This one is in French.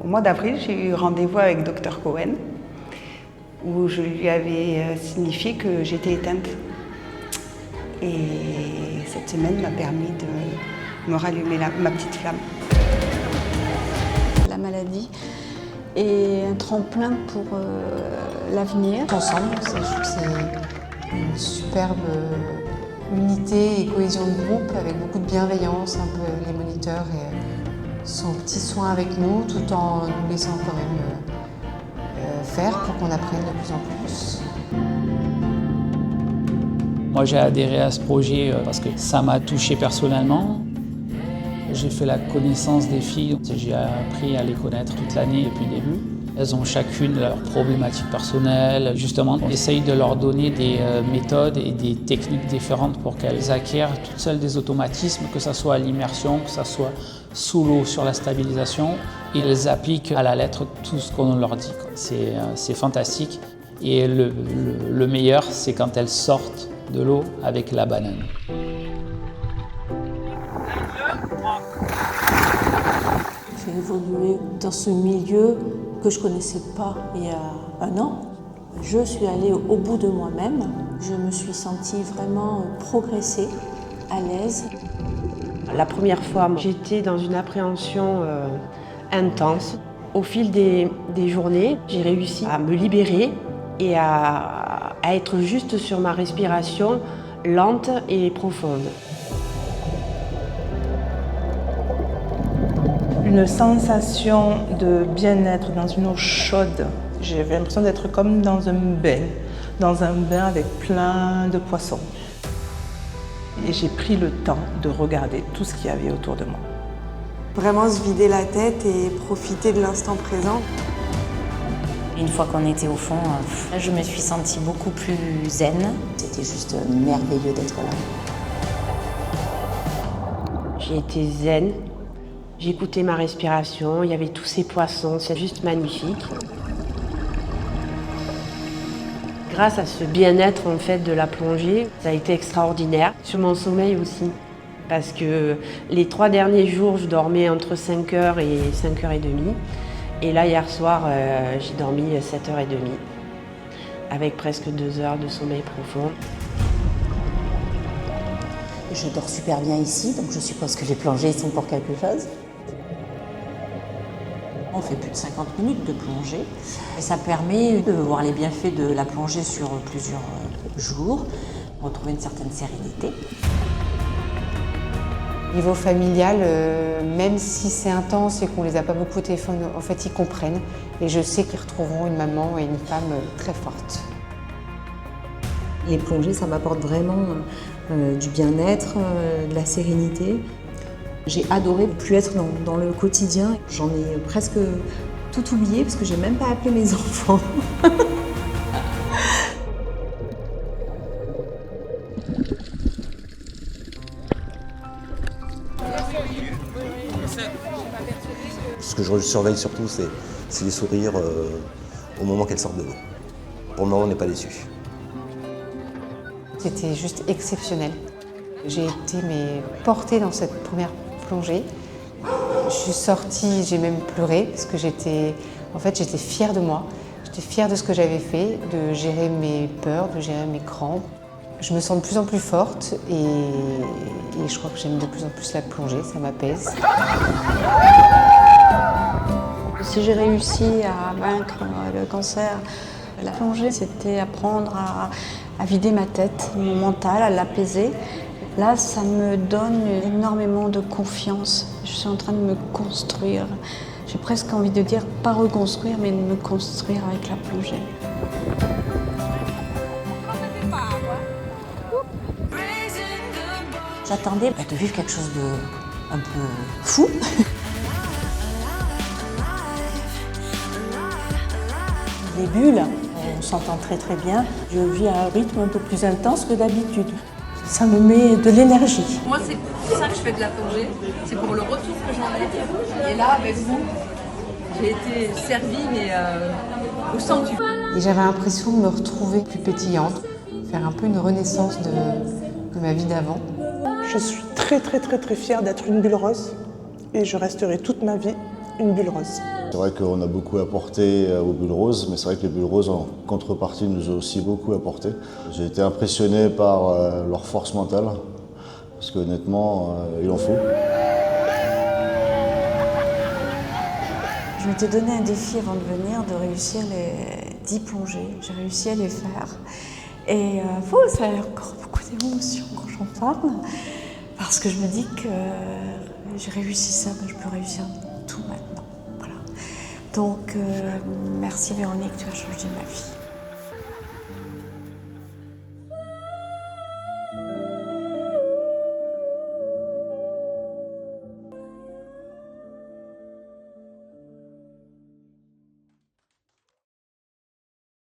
Au mois d'avril, j'ai eu rendez-vous avec Dr Cohen, où je lui avais signifié que j'étais éteinte. Et cette semaine m'a permis de me rallumer ma petite flamme. La maladie est un tremplin pour l'avenir. Ensemble, je trouve que c'est une superbe unité et cohésion de groupe avec beaucoup de bienveillance. Un peu, les moniteurs sont petits soins avec nous tout en nous laissant quand même faire pour qu'on apprenne de plus en plus. Moi j'ai adhéré à ce projet parce que ça m'a touché personnellement. J'ai fait la connaissance des filles, j'ai appris à les connaître toute l'année depuis le début. Elles ont chacune leurs problématiques personnelles. Justement, on essaye de leur donner des méthodes et des techniques différentes pour qu'elles acquièrent toutes seules des automatismes, que ce soit à l'immersion, que ce soit sous l'eau sur la stabilisation. Et elles appliquent à la lettre tout ce qu'on leur dit. C'est fantastique. Et le meilleur, c'est quand elles sortent de l'eau avec la banane. J'ai évolué dans ce milieu que je ne connaissais pas il y a un an. Je suis allée au bout de moi-même. Je me suis sentie vraiment progresser, à l'aise. La première fois, j'étais dans une appréhension intense. Au fil des journées, j'ai réussi à me libérer et à être juste sur ma respiration lente et profonde. Une sensation de bien-être dans une eau chaude. J'avais l'impression d'être comme dans un bain avec plein de poissons. Et j'ai pris le temps de regarder tout ce qu'il y avait autour de moi. Vraiment se vider la tête et profiter de l'instant présent. Une fois qu'on était au fond, je me suis sentie beaucoup plus zen. C'était juste merveilleux d'être là. J'ai été zen. J'écoutais ma respiration, il y avait tous ces poissons, c'est juste magnifique. Grâce à ce bien-être en fait de la plongée, ça a été extraordinaire. Sur mon sommeil aussi, parce que les 3 derniers jours, je dormais entre 5h et 5h30. Et là, hier soir, j'ai dormi 7h30, avec presque 2 heures de sommeil profond. Je dors super bien ici, donc je suppose que les plongées sont pour quelque chose. On fait plus de 50 minutes de plongée et ça permet de voir les bienfaits de la plongée sur plusieurs jours, retrouver une certaine sérénité. Niveau familial, même si c'est intense et qu'on ne les a pas beaucoup au téléphone, en fait ils comprennent et je sais qu'ils retrouveront une maman et une femme très forte. Les plongées, ça m'apporte vraiment du bien-être, de la sérénité. J'ai adoré plus être dans le quotidien. J'en ai presque tout oublié parce que j'ai même pas appelé mes enfants. Ce que je surveille surtout, c'est les sourires au moment qu'elles sortent de l'eau. Pour le moment, on n'est pas déçus. C'était juste exceptionnel. J'ai été portée dans cette première plongée. Je suis sortie, j'ai même pleuré parce que j'étais fière de moi. J'étais fière de ce que j'avais fait, de gérer mes peurs, de gérer mes crampes. Je me sens de plus en plus forte et je crois que j'aime de plus en plus la plongée, ça m'apaise. Si j'ai réussi à vaincre le cancer, la plongée, c'était apprendre à vider ma tête, mon mental, à l'apaiser. Là, ça me donne énormément de confiance. Je suis en train de me construire. J'ai presque envie de dire, pas reconstruire, mais de me construire avec la plongée. J'attendais de vivre quelque chose de un peu fou. Les bulles, on s'entend très très bien. Je vis à un rythme un peu plus intense que d'habitude. Ça me met de l'énergie. Moi, c'est pour ça que je fais de la plongée. C'est pour le retour que j'en ai. Et là, avec vous, j'ai été servie, mais au centuple. Et j'avais l'impression de me retrouver plus pétillante, faire un peu une renaissance de ma vie d'avant. Je suis très fière d'être une bulle rose et je resterai toute ma vie une bulle rose. C'est vrai qu'on a beaucoup apporté aux bulles roses, mais c'est vrai que les bulles roses en contrepartie nous ont aussi beaucoup apporté. J'ai été impressionné par leur force mentale, parce qu'honnêtement, il en faut. Je m'étais donné un défi avant de venir de réussir les 10 plongées. J'ai réussi à les faire. Et ça a encore beaucoup d'émotions quand j'en parle, parce que je me dis que j'ai réussi ça, mais je peux réussir tout maintenant. Voilà. Donc, merci Véronique, tu as changé ma vie.